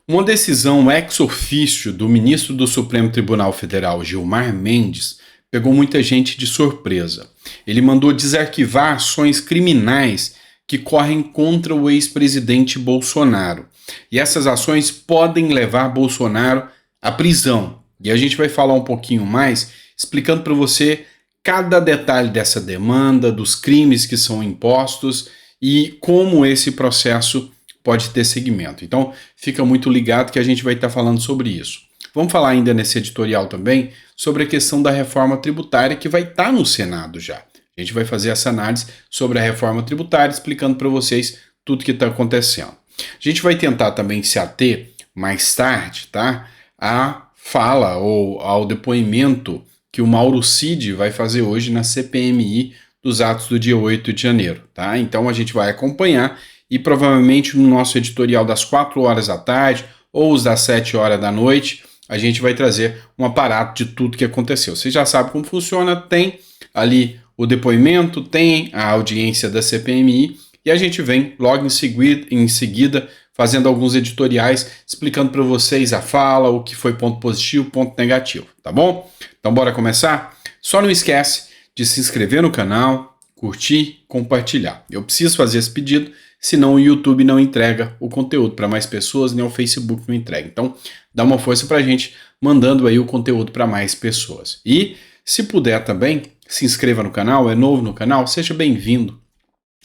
Uma decisão ex officio do ministro do Supremo Tribunal Federal, Gilmar Mendes, pegou muita gente de surpresa. Ele mandou desarquivar ações criminais que correm contra o ex-presidente Bolsonaro. E essas ações podem levar Bolsonaro à prisão. E a gente vai falar um pouquinho mais, explicando para você cada detalhe dessa demanda, dos crimes que são impostos e como esse processo pode ter seguimento. Então, fica muito ligado que a gente vai estar falando sobre isso. Vamos falar ainda nesse editorial também sobre a questão da reforma tributária que vai estar no Senado já. A gente vai fazer essa análise sobre a reforma tributária, explicando para vocês tudo que está acontecendo. A gente vai tentar também se ater mais tarde, tá? À fala ou ao depoimento que o Mauro Cid vai fazer hoje na CPMI dos atos do dia 8 de janeiro, tá? Então a gente vai acompanhar e provavelmente no nosso editorial das 4 horas da tarde ou os das 7 horas da noite, a gente vai trazer um aparato de tudo que aconteceu. Você já sabe como funciona, tem ali o depoimento, tem a audiência da CPMI e a gente vem logo em seguida fazendo alguns editoriais explicando para vocês a fala, o que foi ponto positivo, ponto negativo, tá bom? Então bora começar? Só não esquece de se inscrever no canal, curtir, compartilhar. Eu preciso fazer esse pedido, senão o YouTube não entrega o conteúdo para mais pessoas, nem o Facebook não entrega. Então, dá uma força para a gente, mandando aí o conteúdo para mais pessoas. E, se puder também, se inscreva no canal, é novo no canal, seja bem-vindo.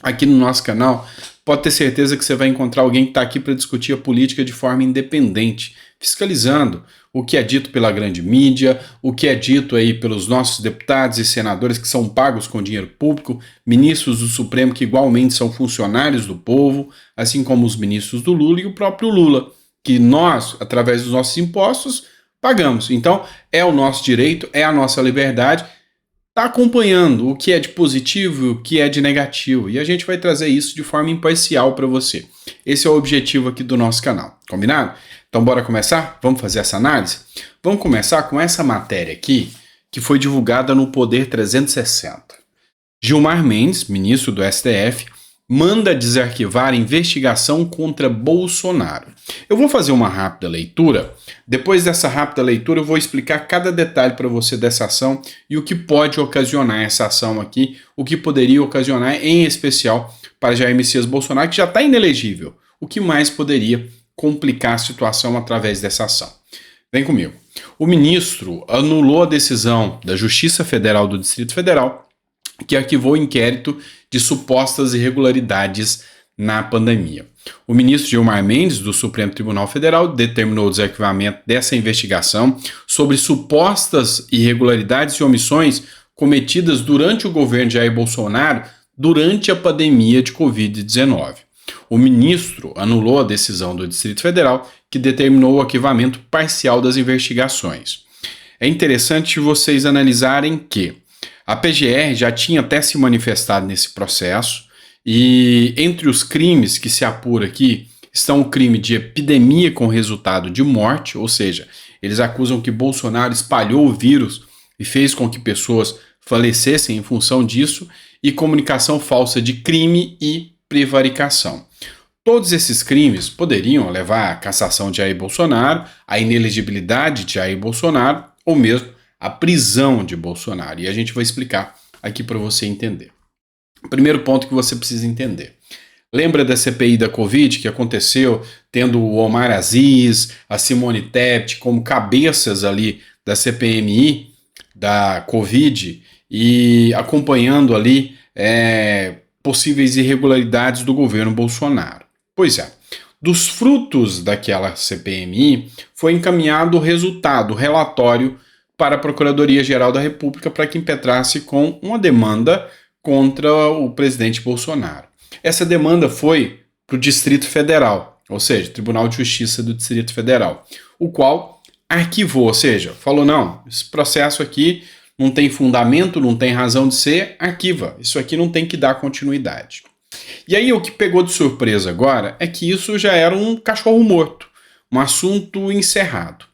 Aqui no nosso canal, pode ter certeza que você vai encontrar alguém que está aqui para discutir a política de forma independente, fiscalizando o que é dito pela grande mídia, o que é dito aí pelos nossos deputados e senadores que são pagos com dinheiro público, ministros do Supremo que igualmente são funcionários do povo, assim como os ministros do Lula e o próprio Lula, que nós, através dos nossos impostos, pagamos. Então, é o nosso direito, é a nossa liberdade, está acompanhando o que é de positivo e o que é de negativo. E a gente vai trazer isso de forma imparcial para você. Esse é o objetivo aqui do nosso canal. Combinado? Então bora começar? Vamos fazer essa análise? Vamos começar com essa matéria aqui, que foi divulgada no Poder 360. Gilmar Mendes, ministro do STF, manda desarquivar investigação contra Bolsonaro. Eu vou fazer uma rápida leitura. Depois dessa rápida leitura, eu vou explicar cada detalhe para você dessa ação e o que pode ocasionar essa ação aqui, o que poderia ocasionar, em especial, para Jair Messias Bolsonaro, que já está inelegível. O que mais poderia complicar a situação através dessa ação? Vem comigo. O ministro anulou a decisão da Justiça Federal do Distrito Federal, que arquivou o inquérito de supostas irregularidades na pandemia. O ministro Gilmar Mendes, do Supremo Tribunal Federal, determinou o desarquivamento dessa investigação sobre supostas irregularidades e omissões cometidas durante o governo de Jair Bolsonaro durante a pandemia de Covid-19. O ministro anulou a decisão do Distrito Federal, que determinou o arquivamento parcial das investigações. É interessante vocês analisarem que a PGR já tinha até se manifestado nesse processo e entre os crimes que se apura aqui estão o crime de epidemia com resultado de morte, ou seja, eles acusam que Bolsonaro espalhou o vírus e fez com que pessoas falecessem em função disso, e comunicação falsa de crime e prevaricação. Todos esses crimes poderiam levar à cassação de Jair Bolsonaro, à inelegibilidade de Jair Bolsonaro ou mesmo a prisão de Bolsonaro. E a gente vai explicar aqui para você entender. O primeiro ponto que você precisa entender. Lembra da CPI da Covid que aconteceu tendo o Omar Aziz, a Simone Tebet como cabeças ali da CPMI da Covid e acompanhando ali possíveis irregularidades do governo Bolsonaro? Pois é. Dos frutos daquela CPMI foi encaminhado o resultado, o relatório para a Procuradoria-Geral da República para que impetrasse com uma demanda contra o presidente Bolsonaro. Essa demanda foi para o Distrito Federal, ou seja, Tribunal de Justiça do Distrito Federal, o qual arquivou, ou seja, falou, não, esse processo aqui não tem fundamento, não tem razão de ser, arquiva, isso aqui não tem que dar continuidade. E aí o que pegou de surpresa agora é que isso já era um cachorro morto, um assunto encerrado.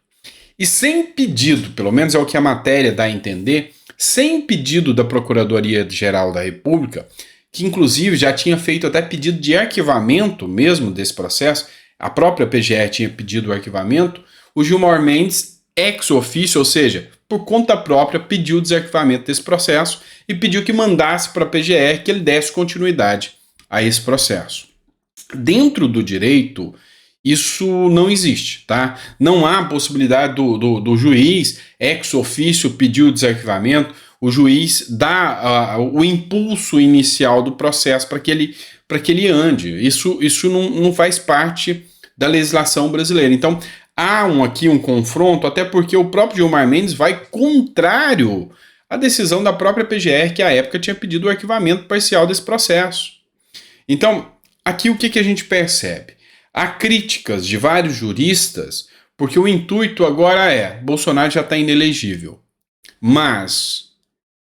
E sem pedido, pelo menos é o que a matéria dá a entender, sem pedido da Procuradoria-Geral da República, que inclusive já tinha feito até pedido de arquivamento mesmo desse processo, a própria PGR tinha pedido o arquivamento, o Gilmar Mendes, ex officio, ou seja, por conta própria, pediu o desarquivamento desse processo e pediu que mandasse para a PGR que ele desse continuidade a esse processo. Dentro do direito, isso não existe, tá? Não há possibilidade do juiz ex officio pedir o desarquivamento, o juiz dá o impulso inicial do processo para que ele ande. Isso não faz parte da legislação brasileira. Então, há aqui um confronto, até porque o próprio Gilmar Mendes vai contrário à decisão da própria PGR, que à época tinha pedido o arquivamento parcial desse processo. Então, aqui o que a gente percebe? Há críticas de vários juristas, porque o intuito agora é, Bolsonaro já está inelegível, mas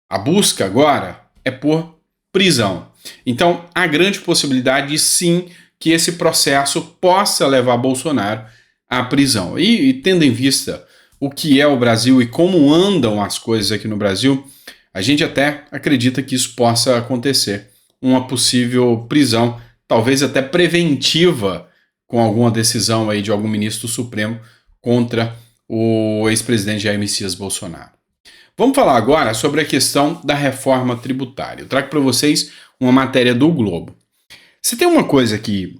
a busca agora é por prisão. Então, há grande possibilidade, sim, que esse processo possa levar Bolsonaro à prisão. E tendo em vista o que é o Brasil e como andam as coisas aqui no Brasil, a gente até acredita que isso possa acontecer. Uma possível prisão, talvez até preventiva, com alguma decisão aí de algum ministro do Supremo contra o ex-presidente Jair Messias Bolsonaro. Vamos falar agora sobre a questão da reforma tributária. Eu trago para vocês uma matéria do Globo. Se tem uma coisa que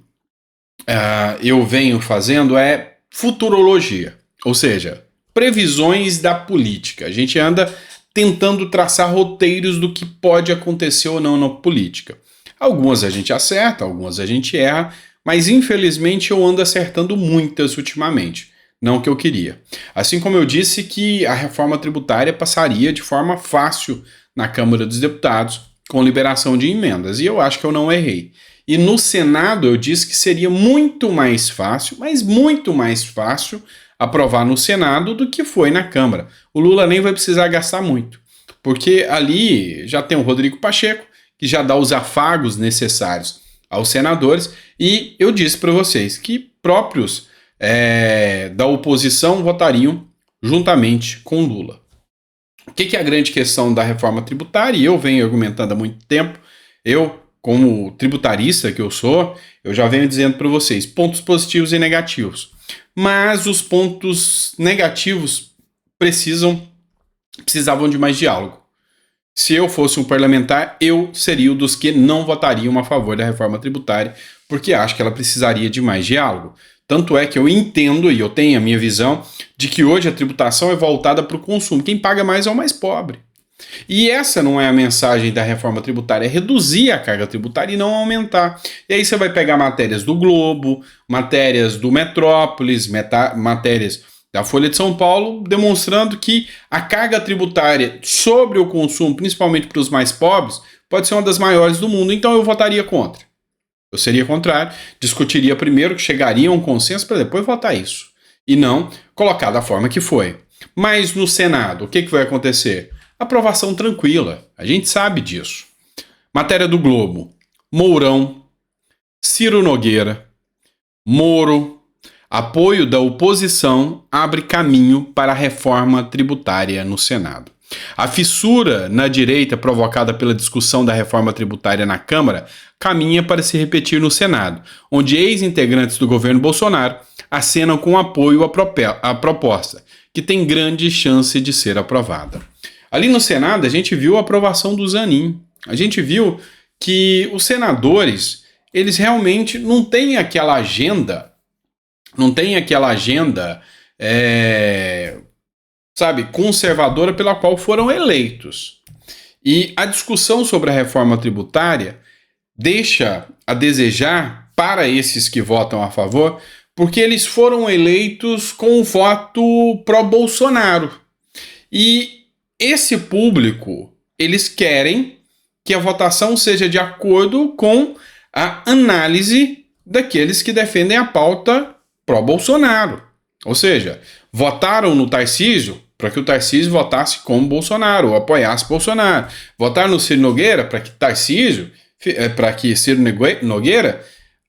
eu venho fazendo é futurologia, ou seja, previsões da política. A gente anda tentando traçar roteiros do que pode acontecer ou não na política. Algumas a gente acerta, algumas a gente erra, mas infelizmente eu ando acertando muitas ultimamente. Não o que eu queria. Assim como eu disse que a reforma tributária passaria de forma fácil na Câmara dos Deputados, com liberação de emendas, e eu acho que eu não errei. E no Senado eu disse que seria muito mais fácil, mas muito mais fácil, aprovar no Senado do que foi na Câmara. O Lula nem vai precisar gastar muito, porque ali já tem o Rodrigo Pacheco, que já dá os afagos necessários aos senadores, e eu disse para vocês que próprios da oposição votariam juntamente com Lula. O que é a grande questão da reforma tributária? E eu venho argumentando há muito tempo, eu, como tributarista que eu sou, eu já venho dizendo para vocês, pontos positivos e negativos. Mas os pontos negativos precisavam de mais diálogo. Se eu fosse um parlamentar, eu seria um dos que não votariam a favor da reforma tributária, porque acho que ela precisaria de mais diálogo. Tanto é que eu entendo e eu tenho a minha visão de que hoje a tributação é voltada para o consumo. Quem paga mais é o mais pobre. E essa não é a mensagem da reforma tributária, é reduzir a carga tributária e não aumentar. E aí você vai pegar matérias do Globo, matérias do Metrópolis, matérias da Folha de São Paulo, demonstrando que a carga tributária sobre o consumo, principalmente para os mais pobres, pode ser uma das maiores do mundo. Então eu votaria contra. Eu seria contrário, discutiria primeiro, chegaria a um consenso para depois votar isso. E não colocar da forma que foi. Mas no Senado, o que vai acontecer? Aprovação tranquila, a gente sabe disso. Matéria do Globo: Mourão, Ciro Nogueira, Moro, apoio da oposição abre caminho para a reforma tributária no Senado. A fissura na direita provocada pela discussão da reforma tributária na Câmara caminha para se repetir no Senado, onde ex-integrantes do governo Bolsonaro acenam com apoio à proposta, que tem grande chance de ser aprovada. Ali no Senado, a gente viu a aprovação do Zanin. A gente viu que os senadores, eles realmente não têm aquela agenda, conservadora pela qual foram eleitos. E a discussão sobre a reforma tributária deixa a desejar para esses que votam a favor, porque eles foram eleitos com o voto pró-Bolsonaro. E esse público, eles querem que a votação seja de acordo com a análise daqueles que defendem a pauta pró-Bolsonaro. Ou seja, votaram no Tarcísio para que o Tarcísio votasse como Bolsonaro, ou apoiasse Bolsonaro. Votaram no Ciro Nogueira para que Ciro Nogueira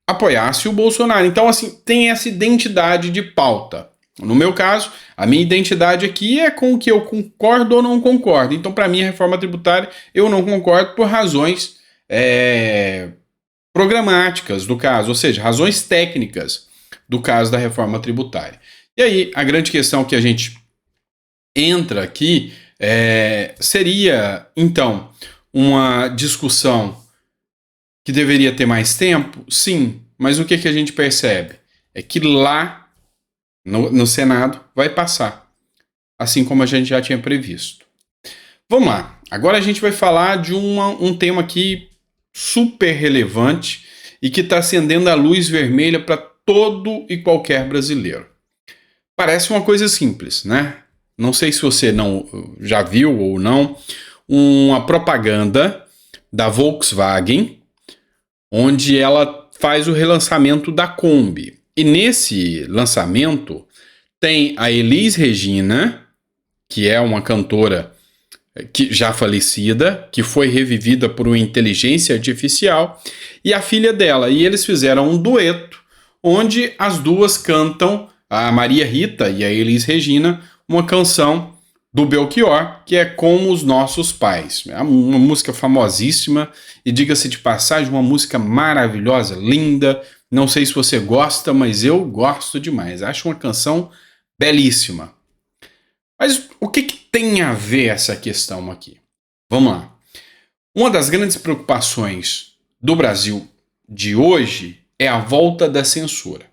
apoiasse o Bolsonaro. Então, assim, tem essa identidade de pauta. No meu caso, a minha identidade aqui é com o que eu concordo ou não concordo. Então, para mim, a reforma tributária, eu não concordo por razões programáticas do caso, ou seja, razões técnicas do caso da reforma tributária. E aí, a grande questão que a gente entra aqui seria, então, uma discussão que deveria ter mais tempo? Sim, mas o que a gente percebe? É que lá, no Senado, vai passar, assim como a gente já tinha previsto. Vamos lá, agora a gente vai falar de um tema aqui super relevante e que está acendendo a luz vermelha para todo e qualquer brasileiro. Parece uma coisa simples, né? Não sei se você não já viu ou não, uma propaganda da Volkswagen, onde ela faz o relançamento da Kombi. E nesse lançamento tem a Elis Regina, que é uma cantora que já falecida, que foi revivida por uma inteligência artificial, e a filha dela. E eles fizeram um dueto, onde as duas cantam, a Maria Rita e a Elis Regina, uma canção do Belchior, que é Como os Nossos Pais. É uma música famosíssima e, diga-se de passagem, uma música maravilhosa, linda. Não sei se você gosta, mas eu gosto demais. Acho uma canção belíssima. Mas o que tem a ver essa questão aqui? Vamos lá. Uma das grandes preocupações do Brasil de hoje é a volta da censura.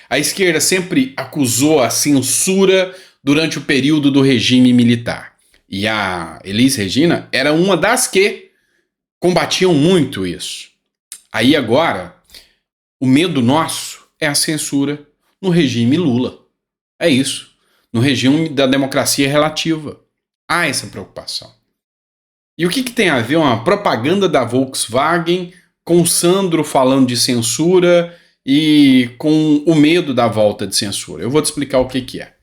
A esquerda sempre acusou a censura durante o período do regime militar. E a Elis Regina era uma das que combatiam muito isso. Aí agora, o medo nosso é a censura no regime Lula. É isso. No regime da democracia relativa. Há essa preocupação. E o que tem a ver uma propaganda da Volkswagen com o Sandro falando de censura e com o medo da volta de censura? Eu vou te explicar o que é.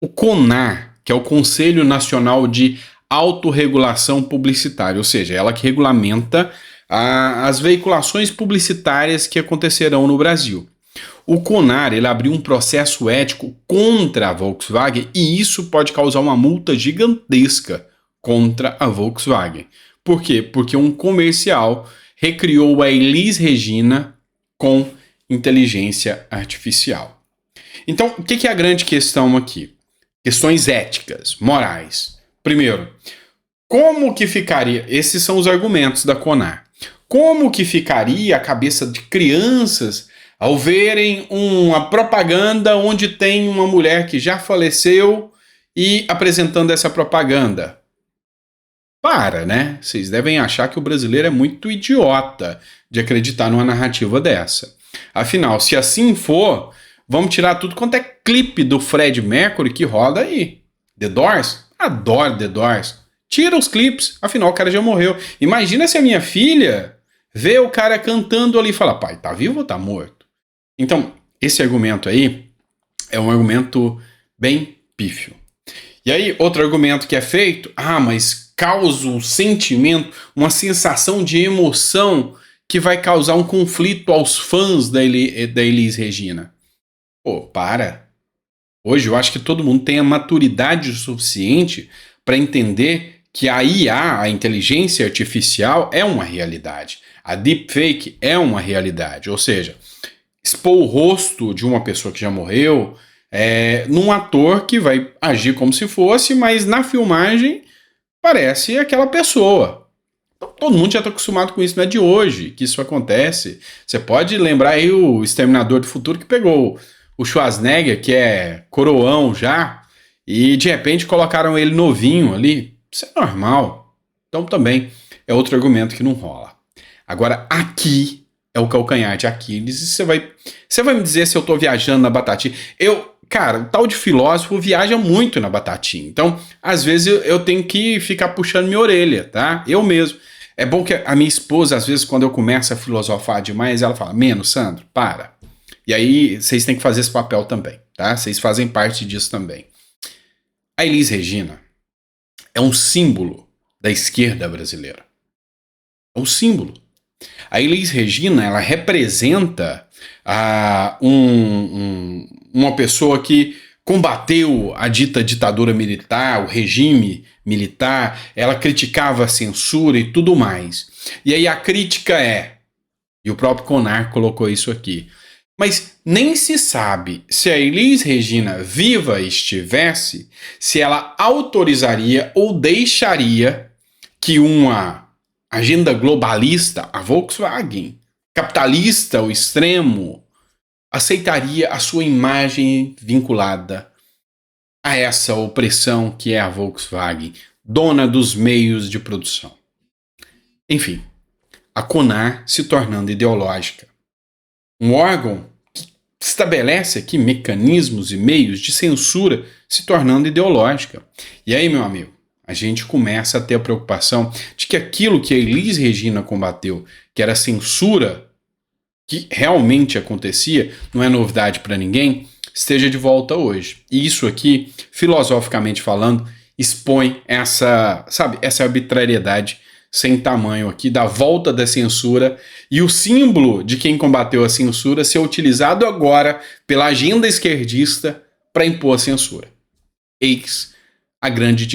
O CONAR, que é o Conselho Nacional de Autorregulação Publicitária, ou seja, ela que regulamenta as veiculações publicitárias que acontecerão no Brasil. O CONAR ele abriu um processo ético contra a Volkswagen e isso pode causar uma multa gigantesca contra a Volkswagen. Por quê? Porque um comercial recriou a Elis Regina com inteligência artificial. Então, o que é a grande questão aqui? Questões éticas, morais. Primeiro, como que ficaria... Esses são os argumentos da CONAR. Como que ficaria a cabeça de crianças ao verem uma propaganda onde tem uma mulher que já faleceu e apresentando essa propaganda? Né? Vocês devem achar que o brasileiro é muito idiota de acreditar numa narrativa dessa. Afinal, se assim for, vamos tirar tudo quanto é clipe do Fred Mercury que roda aí. The Doors? Adoro The Doors. Tira os clipes, afinal o cara já morreu. Imagina se a minha filha vê o cara cantando ali e fala, pai, tá vivo ou tá morto? Então, esse argumento aí é um argumento bem pífio. E aí, outro argumento que é feito, mas causa um sentimento, uma sensação de emoção que vai causar um conflito aos fãs da Elis Regina. Pô, para. Hoje eu acho que todo mundo tem a maturidade suficiente para entender que a IA, a inteligência artificial, é uma realidade. A deepfake é uma realidade. Ou seja, expor o rosto de uma pessoa que já morreu num ator que vai agir como se fosse, mas na filmagem parece aquela pessoa. Então, todo mundo já está acostumado com isso, não é de hoje que isso acontece. Você pode lembrar aí o Exterminador do Futuro que pegou o Schwarzenegger, que é coroão já, e de repente colocaram ele novinho ali. Isso é normal. Então também é outro argumento que não rola. Agora, aqui é o calcanhar de Aquiles e você vai me dizer se eu tô viajando na batatinha. Cara, o tal de filósofo viaja muito na batatinha. Então, às vezes eu tenho que ficar puxando minha orelha, tá? Eu mesmo. É bom que a minha esposa, às vezes, quando eu começo a filosofar demais, ela fala, menos, Sandro, para. E aí, vocês têm que fazer esse papel também, tá? Vocês fazem parte disso também. A Elis Regina é um símbolo da esquerda brasileira. É um símbolo. A Elis Regina, ela representa uma pessoa que combateu a dita ditadura militar, o regime militar, ela criticava a censura e tudo mais. E aí a crítica e o próprio CONAR colocou isso aqui, Mas nem se sabe se a Elis Regina viva estivesse, se ela autorizaria ou deixaria que uma agenda globalista, a Volkswagen, capitalista ao extremo, aceitaria a sua imagem vinculada a essa opressão que é a Volkswagen, dona dos meios de produção. Enfim, a CONAR se tornando ideológica. Um órgão que estabelece aqui mecanismos e meios de censura se tornando ideológica. E aí, meu amigo, a gente começa a ter a preocupação de que aquilo que a Elis Regina combateu, que era censura, que realmente acontecia, não é novidade para ninguém, esteja de volta hoje. E isso aqui, filosoficamente falando, expõe essa arbitrariedade sem tamanho aqui da volta da censura e o símbolo de quem combateu a censura ser utilizado agora pela agenda esquerdista para impor a censura. Eis a grande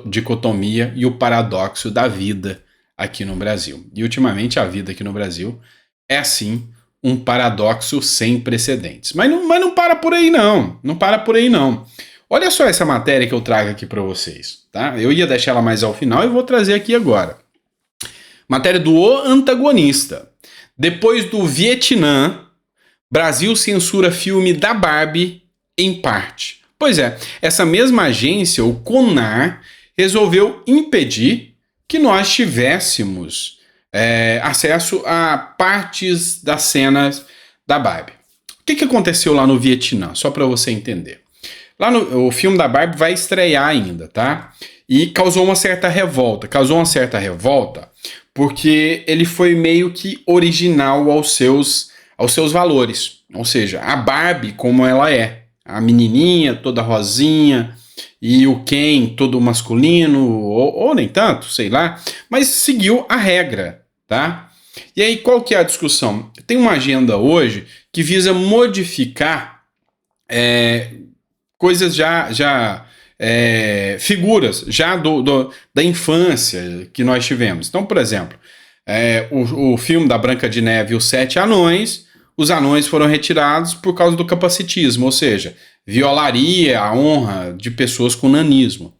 dicotomia e o paradoxo da vida aqui no Brasil. E ultimamente a vida aqui no Brasil é sim um paradoxo sem precedentes. Mas não para por aí não. Não para por aí não. Olha só essa matéria que eu trago aqui para vocês, tá? Eu ia deixar ela mais ao final e vou trazer aqui agora. Matéria do O Antagonista. Depois do Vietnã, Brasil censura filme da Barbie em parte. Pois é, essa mesma agência, o CONAR, resolveu impedir que nós tivéssemos acesso a partes das cenas da Barbie. O que aconteceu lá no Vietnã? Só para você entender. O filme da Barbie vai estrear ainda, tá? E causou uma certa revolta. Porque ele foi meio que original aos seus valores. Ou seja, a Barbie como ela é. A menininha toda rosinha e o Ken todo masculino, ou nem tanto, sei lá. Mas seguiu a regra, tá? E aí qual que é a discussão? Tem uma agenda hoje que visa modificar coisas figuras já da infância que nós tivemos. Então, por exemplo, o filme da Branca de Neve e os Sete Anões, os anões foram retirados por causa do capacitismo, ou seja, violaria a honra de pessoas com nanismo.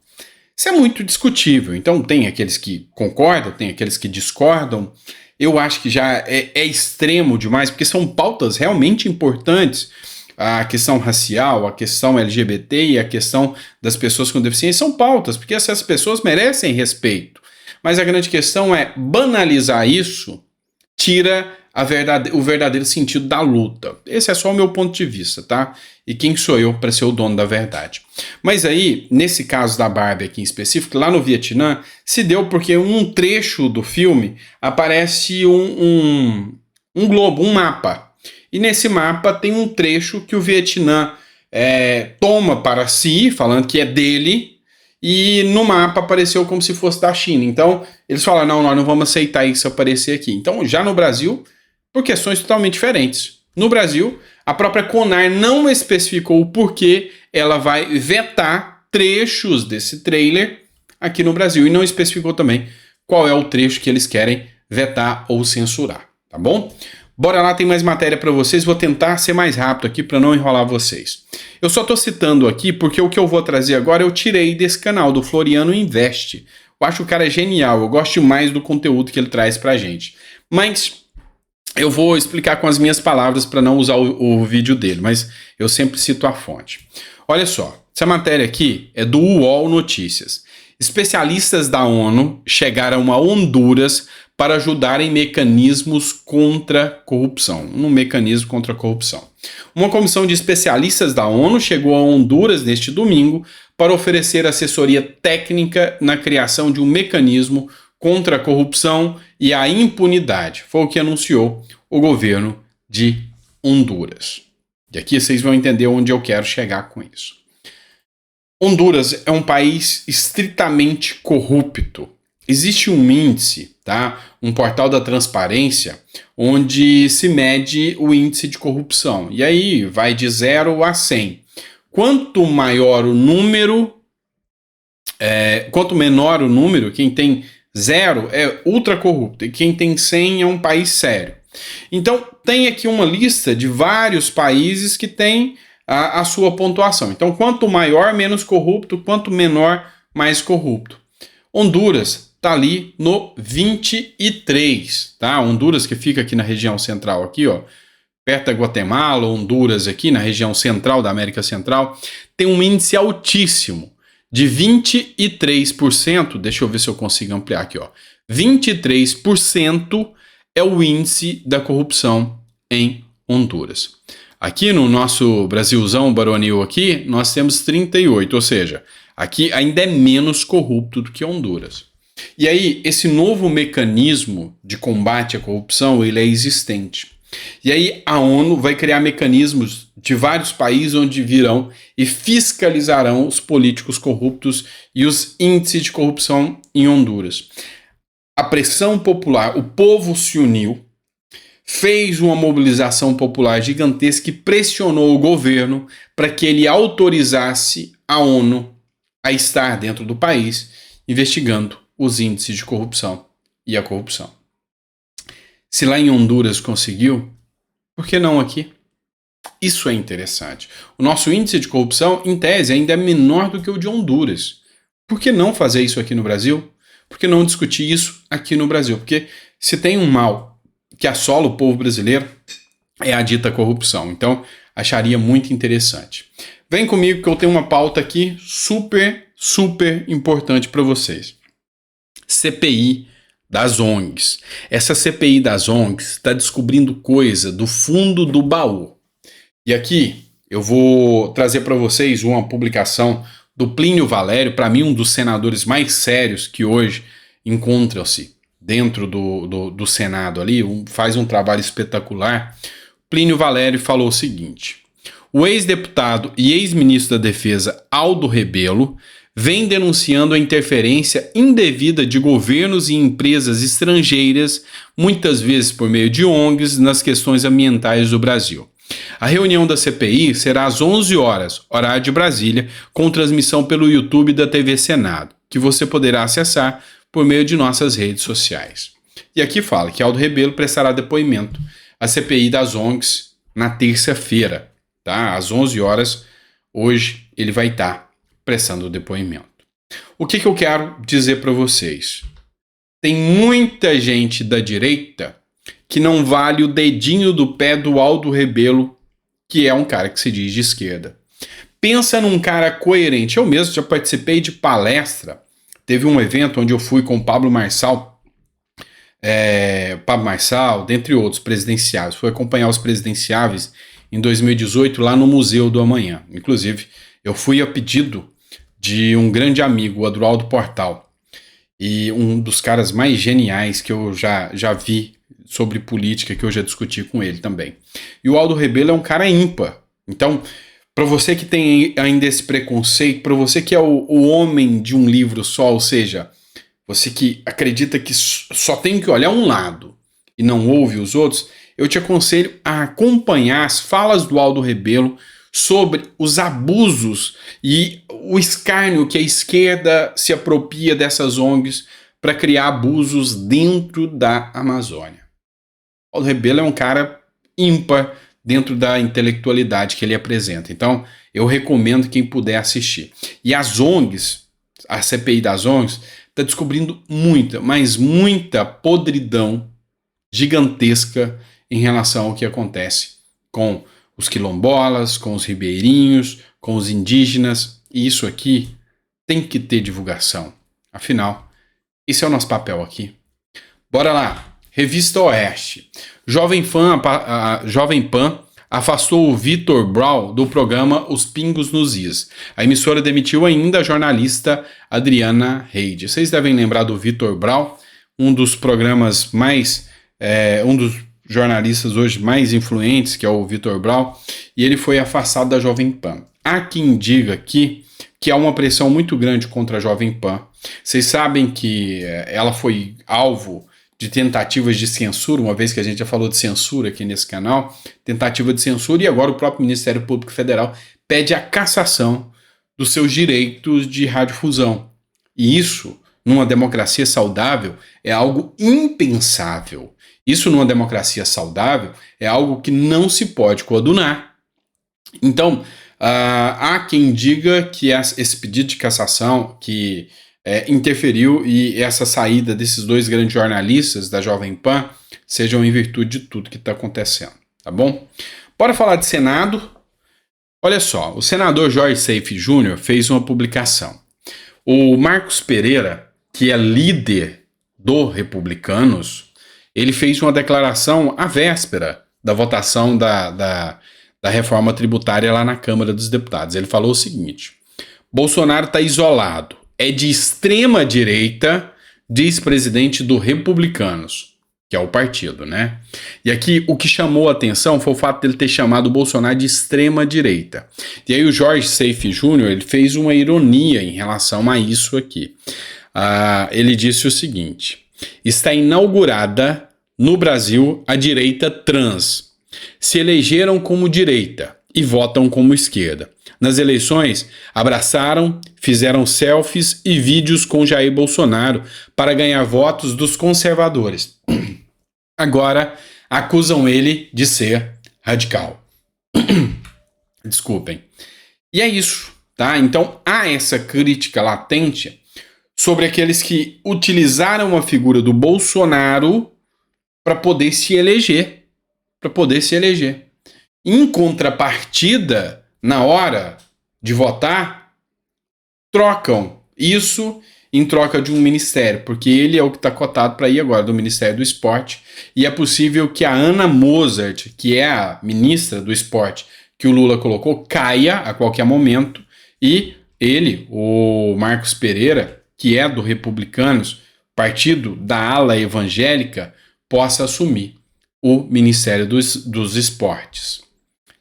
Isso é muito discutível. Então, tem aqueles que concordam, tem aqueles que discordam. Eu acho que já é extremo demais, porque são pautas realmente importantes. A questão racial, a questão LGBT e a questão das pessoas com deficiência são pautas, porque essas pessoas merecem respeito. Mas a grande questão é banalizar isso, tira o verdadeiro sentido da luta. Esse é só o meu ponto de vista, tá? E quem sou eu para ser o dono da verdade? Mas aí, nesse caso da Barbie aqui em específico, lá no Vietnã, se deu porque um trecho do filme aparece um globo, um mapa. E nesse mapa tem um trecho que o Vietnã toma para si, falando que é dele, e no mapa apareceu como se fosse da China. Então, eles falaram, não, nós não vamos aceitar isso aparecer aqui. Então, já no Brasil, por questões totalmente diferentes. No Brasil, a própria CONAR não especificou o porquê ela vai vetar trechos desse trailer aqui no Brasil. E não especificou também qual é o trecho que eles querem vetar ou censurar, tá bom? Bora lá, tem mais matéria para vocês. Vou tentar ser mais rápido aqui para não enrolar vocês. Eu só estou citando aqui porque o que eu vou trazer agora eu tirei desse canal, do Floriano Investe. Eu acho o cara genial, eu gosto mais do conteúdo que ele traz pra gente. Mas eu vou explicar com as minhas palavras para não usar o vídeo dele, mas eu sempre cito a fonte. Olha só, essa matéria aqui é do UOL Notícias. Especialistas da ONU chegaram a Honduras para ajudar em mecanismos contra corrupção. Um mecanismo contra a corrupção. Uma comissão de especialistas da ONU chegou a Honduras neste domingo para oferecer assessoria técnica na criação de um mecanismo contra a corrupção e a impunidade. Foi o que anunciou o governo de Honduras. E aqui vocês vão entender onde eu quero chegar com isso. Honduras é um país estritamente corrupto. Existe um índice, tá? Um portal da transparência, onde se mede o índice de corrupção. E aí vai de 0 a 100. Quanto maior o número, quanto menor o número, quem tem 0 é ultra corrupto. E quem tem 100 é um país sério. Então, tem aqui uma lista de vários países que têm a sua pontuação. Então, quanto maior, menos corrupto, quanto menor, mais corrupto. Honduras está ali no 23, tá? Honduras, que fica aqui na região central, aqui, ó, perto da Guatemala, Honduras aqui na região central da América Central, tem um índice altíssimo de 23%. Deixa eu ver se eu consigo ampliar aqui, ó. 23% é o índice da corrupção em Honduras. Aqui no nosso Brasilzão baronil aqui, nós temos 38, ou seja, aqui ainda é menos corrupto do que Honduras. E aí, esse novo mecanismo de combate à corrupção, ele é existente. E aí a ONU vai criar mecanismos de vários países onde virão e fiscalizarão os políticos corruptos e os índices de corrupção em Honduras. A pressão popular, o povo se uniu, fez uma mobilização popular gigantesca e pressionou o governo para que ele autorizasse a ONU a estar dentro do país investigando os índices de corrupção e a corrupção. Se lá em Honduras conseguiu, por que não aqui? Isso é interessante. O nosso índice de corrupção, em tese, ainda é menor do que o de Honduras. Por que não fazer isso aqui no Brasil? Por que não discutir isso aqui no Brasil? Porque se tem um mal que assola o povo brasileiro, é a dita corrupção. Então, acharia muito interessante. Vem comigo que eu tenho uma pauta aqui super importante para vocês. CPI das ONGs. Essa CPI das ONGs está descobrindo coisa do fundo do baú. E aqui eu vou trazer para vocês uma publicação do Plínio Valério, para mim um dos senadores mais sérios que hoje encontram-se dentro do Senado ali, faz um trabalho espetacular. Plínio Valério falou o seguinte: o ex-deputado e ex-ministro da Defesa Aldo Rebelo vem denunciando a interferência indevida de governos e empresas estrangeiras, muitas vezes por meio de ONGs, nas questões ambientais do Brasil. A reunião da CPI será às 11 horas, horário de Brasília, com transmissão pelo YouTube da TV Senado, que você poderá acessar por meio de nossas redes sociais. E aqui fala que Aldo Rebelo prestará depoimento à CPI das ONGs na terça-feira, tá? Às 11 horas, hoje ele vai estar prestando o depoimento. O que eu quero dizer para vocês? Tem muita gente da direita que não vale o dedinho do pé do Aldo Rebelo, que é um cara que se diz de esquerda. Pensa num cara coerente. Eu mesmo já participei de palestra. Teve um evento onde eu fui com o Pablo Marçal, dentre outros presidenciáveis. Fui acompanhar os presidenciáveis em 2018 lá no Museu do Amanhã. Inclusive, eu fui a pedido de um grande amigo, o Adroaldo Portal, e um dos caras mais geniais que eu já vi sobre política, que eu já discuti com ele também. E o Aldo Rebelo é um cara ímpar. Então, para você que tem ainda esse preconceito, para você que é o homem de um livro só, ou seja, você que acredita que só tem que olhar um lado e não ouve os outros, eu te aconselho a acompanhar as falas do Aldo Rebelo sobre os abusos e o escárnio que a esquerda se apropria dessas ONGs para criar abusos dentro da Amazônia. O Aldo Rebelo é um cara ímpar dentro da intelectualidade que ele apresenta. Então, eu recomendo quem puder assistir. E as ONGs, a CPI das ONGs, está descobrindo muita podridão gigantesca em relação ao que acontece com os quilombolas, com os ribeirinhos, com os indígenas. E isso aqui tem que ter divulgação. Afinal, esse é o nosso papel aqui. Bora lá. Revista Oeste. Jovem Pan afastou o Vitor Brau do programa Os Pingos nos Is. A emissora demitiu ainda a jornalista Adriana Reide. Vocês devem lembrar do Vitor Brau, um dos programas um dos jornalistas hoje mais influentes, que é o Vitor Brau, e ele foi afastado da Jovem Pan. Há quem diga aqui que há uma pressão muito grande contra a Jovem Pan. Vocês sabem que ela foi alvo de tentativas de censura, uma vez que a gente já falou de censura aqui nesse canal, tentativa de censura, e agora o próprio Ministério Público Federal pede a cassação dos seus direitos de radiodifusão. E isso, numa democracia saudável, é algo impensável. Isso numa democracia saudável é algo que não se pode coadunar. Então, há quem diga que esse pedido de cassação que interferiu e essa saída desses dois grandes jornalistas da Jovem Pan sejam em virtude de tudo que está acontecendo, tá bom? Bora falar de Senado. Olha só, o senador Jorge Seife Júnior fez uma publicação. O Marcos Pereira, que é líder do Republicanos, ele fez uma declaração à véspera da votação da reforma tributária lá na Câmara dos Deputados. Ele falou o seguinte: Bolsonaro está isolado, é de extrema direita, diz presidente do Republicanos, que é o partido, né? E aqui o que chamou a atenção foi o fato dele ter chamado o Bolsonaro de extrema direita. E aí o Jorge Seife Júnior, ele fez uma ironia em relação a isso aqui. Ele disse o seguinte: está inaugurada no Brasil a direita trans. Se elegeram como direita e votam como esquerda. Nas eleições, abraçaram, fizeram selfies e vídeos com Jair Bolsonaro para ganhar votos dos conservadores. Agora acusam ele de ser radical. Desculpem. E é isso, tá? Então há essa crítica latente sobre aqueles que utilizaram a figura do Bolsonaro para poder se eleger. Em contrapartida, na hora de votar, trocam isso em troca de um ministério, porque ele é o que está cotado para ir agora do Ministério do Esporte, e é possível que a Ana Mozart, que é a ministra do Esporte que o Lula colocou, caia a qualquer momento, e ele, o Marcos Pereira, que é do Republicanos, partido da ala evangélica, possa assumir o Ministério dos Esportes.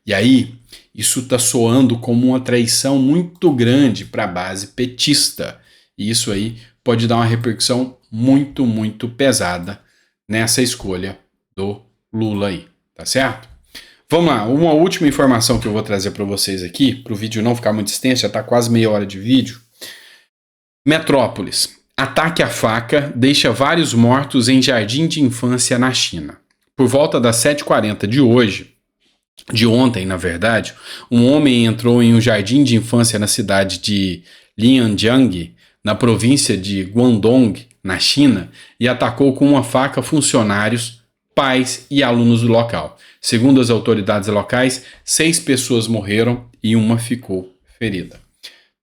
E aí, isso está soando como uma traição muito grande para a base petista. E isso aí pode dar uma repercussão muito, muito pesada nessa escolha do Lula aí, tá certo? Vamos lá, uma última informação que eu vou trazer para vocês aqui, para o vídeo não ficar muito extenso, já está quase meia hora de vídeo. Metrópolis. Ataque à faca deixa vários mortos em jardim de infância na China. Por volta das 7h40 de ontem, na verdade, um homem entrou em um jardim de infância na cidade de Lianjiang, na província de Guangdong, na China, e atacou com uma faca funcionários, pais e alunos do local. Segundo as autoridades locais, 6 pessoas morreram e uma ficou ferida.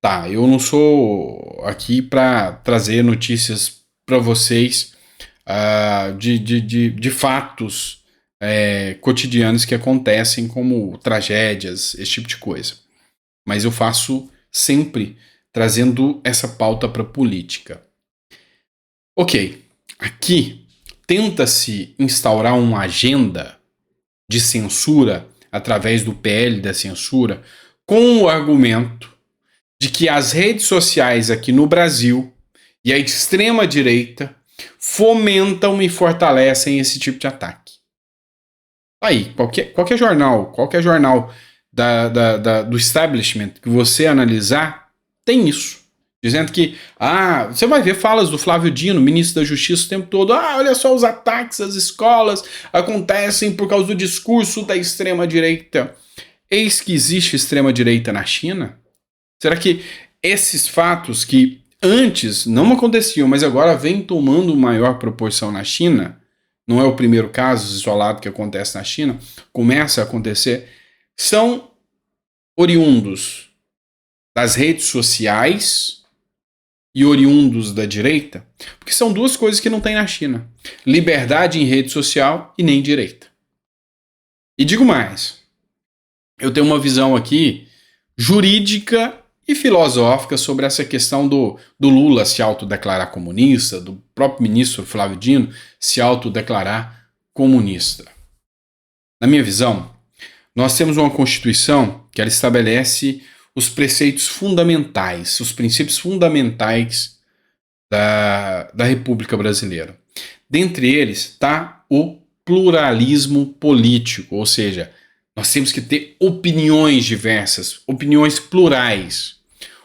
Tá, eu não sou aqui para trazer notícias para vocês de fatos cotidianos que acontecem, como tragédias, esse tipo de coisa. Mas eu faço sempre trazendo essa pauta para a política. Ok, aqui tenta-se instaurar uma agenda de censura através do PL da censura, com o argumento de que as redes sociais aqui no Brasil e a extrema-direita fomentam e fortalecem esse tipo de ataque. Aí, qualquer jornal do establishment que você analisar, tem isso. Dizendo que, você vai ver falas do Flávio Dino, ministro da Justiça, o tempo todo. Olha só, os ataques às escolas acontecem por causa do discurso da extrema-direita. Eis que existe extrema-direita na China? Será que esses fatos que antes não aconteciam, mas agora vêm tomando maior proporção na China, não é o primeiro caso isolado que acontece na China, começa a acontecer, são oriundos das redes sociais e oriundos da direita? Porque são duas coisas que não tem na China: liberdade em rede social e nem direita. E digo mais, eu tenho uma visão aqui jurídica e filosófica sobre essa questão do Lula se autodeclarar comunista, do próprio ministro Flávio Dino se autodeclarar comunista. Na minha visão, nós temos uma Constituição que ela estabelece os preceitos fundamentais, os princípios fundamentais da República Brasileira. Dentre eles está o pluralismo político, ou seja, nós temos que ter opiniões diversas, opiniões plurais,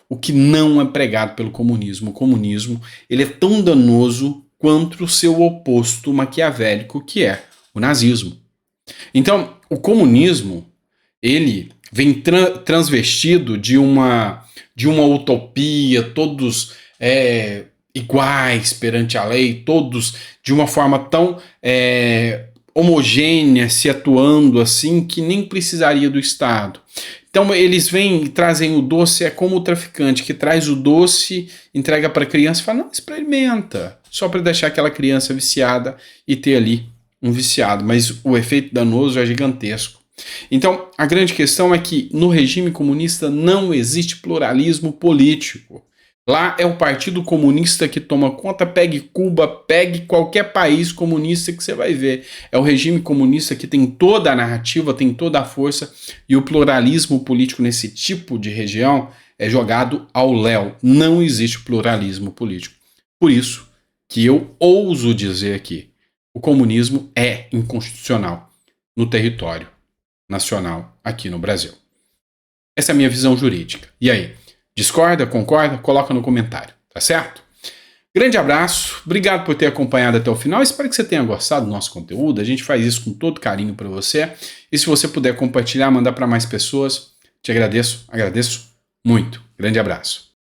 o que não é pregado pelo comunismo. O comunismo ele é tão danoso quanto o seu oposto maquiavélico, que é o nazismo. Então, o comunismo, ele vem transvestido de uma utopia, todos iguais perante a lei, todos de uma forma tão homogênea, se atuando assim, que nem precisaria do Estado. Então eles vêm e trazem o doce, é como o traficante que traz o doce, entrega para a criança e fala, não, experimenta, só para deixar aquela criança viciada e ter ali um viciado, mas o efeito danoso é gigantesco. Então, a grande questão é que no regime comunista não existe pluralismo político. Lá é o Partido Comunista que toma conta, pegue Cuba, pegue qualquer país comunista que você vai ver. É o regime comunista que tem toda a narrativa, tem toda a força, e o pluralismo político nesse tipo de região é jogado ao léu. Não existe pluralismo político. Por isso que eu ouso dizer aqui, o comunismo é inconstitucional no território nacional aqui no Brasil. Essa é a minha visão jurídica. E aí? Discorda? Concorda? Coloca no comentário, tá certo? Grande abraço, obrigado por ter acompanhado até o final, espero que você tenha gostado do nosso conteúdo, a gente faz isso com todo carinho para você, e se você puder compartilhar, mandar para mais pessoas, te agradeço muito. Grande abraço.